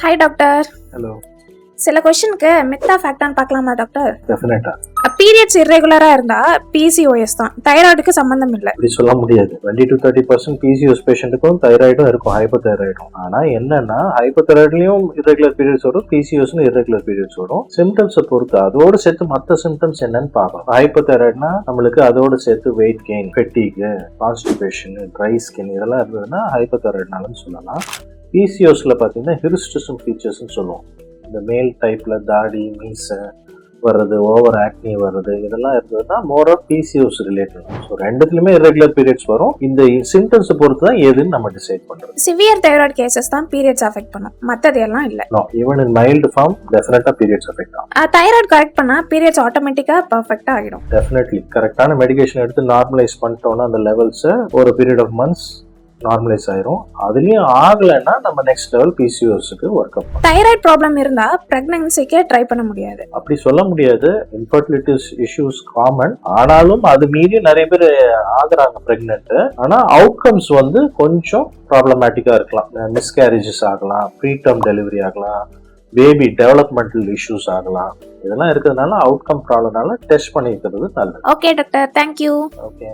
Hi doctor. Hello. சில கொஸ்டினுக்கு மித்தா ஃபேக்டான்னு பார்க்கலாமா டாக்டர்? டெஃபினட்டா. பீரியட்ஸ் இர்ரெகுலரா இருந்தா பிசிஓஎஸ் தான், தைராய்டுக்கு சம்பந்தம் இல்லை. அப்படி சொல்ல முடியாது. 20 to 30% பிசிஓஎஸ் பேஷண்ட்டுக்கும் தைராய்டும் இருக்கும், ஹைப்போதைராய்டும். ஆனா என்னன்னா ஹைப்போதைராய்ட்லயும் இர்ரெகுலர் பீரியட்ஸ் வரும், பிசிஓஎஸ்ல இர்ரெகுலர் பீரியட்ஸ் வரும். சிம்டம்ஸை பொறுத்து அதோட சேர்த்து மற்ற சிம்டம்ஸ் என்னன்னு பார்க்கணும். ஹைப்போதைராய்ட்னா நம்மளுக்கு அதோட சேர்த்து weight gain, ஃபெட்டிக், constipation, dry skin இதெல்லாம் இருந்ததுன்னா ஹைப்போதைராய்ட்னாலன்னு சொல்லலாம். பிசிஓஎஸ்ல பார்த்தீங்கன்னா ஹிருஸ்டிசம் ஃபீச்சர்ஸ்ன்னு சொல்லுவோம். இந்த மேல் டைப்ல தாடி, மீசை வர்றது, ஓவர் ஆக்னி வர்றது, இதெல்லாம் இருந்ததுன்னா more of PCOS related. So ரெண்டுத்துலயுமே இரெகுலர் பீரியட்ஸ் வரும். இந்த சிம்டம்ஸ் பொறுத்து தான் எதுன்னு நம்ம டிசைட் பண்றோம். சிவியர் தைராய்டு கேசஸ் தான் பீரியட்ஸ் அஃபெக்ட் பண்ணும், மற்றது எல்லாம் இல்லை. No, even in mild form டெஃபினட்டா பீரியட்ஸ் அஃபெக்ட் ஆகும். தைராய்டு கரெக்ட் பண்ணா பீரியட்ஸ் ஆட்டோமேட்டிக்கா பர்ஃபெக்டா ஆகிடும். டெஃபினெட்லி கரெக்டான மெடிகேஷன் எடுத்து நார்மலைஸ் பண்ணிட்டோம்னா அந்த லெவல்ஸை ஒரு பீரியட் ஆஃப் மந்த்ஸ் நார்மலைஸ் ஆயிரும். அதுலயும் ஆகலைன்னா நம்ம நெக்ஸ்ட் லெவல் பிசிஓஎஸ்க்கு ஒர்க் அப். தைராய்டு ப்ராப்ளம் இருந்தா பிரெக்னன்சிக்கே ட்ரை பண்ண முடியாது. அப்படி சொல்ல முடியாது. Infertility issues common. ஆனாலும் அது மீறி நிறைய பேர் ஆகுறாங்க பிரெக்னென்ட். ஆனா அவுட்கம்ஸ் வந்து கொஞ்சம் ப்ராப்ளமேட்டிக்கா இருக்கலாம். மிஸ்கேரேஜஸ் ஆகலாம், ப்ரீடம் டெலிவரி ஆகலாம், பேபி டெவலப்மெண்டல் இஷ்யூஸ் ஆகலாம். இதெல்லாம் இருக்கிறதுனால அவுட்கம் ப்ராப்ளம்னால டெஸ்ட் பண்ணிக்கிறது நல்லது. Okay doctor, thank you. ஓகே.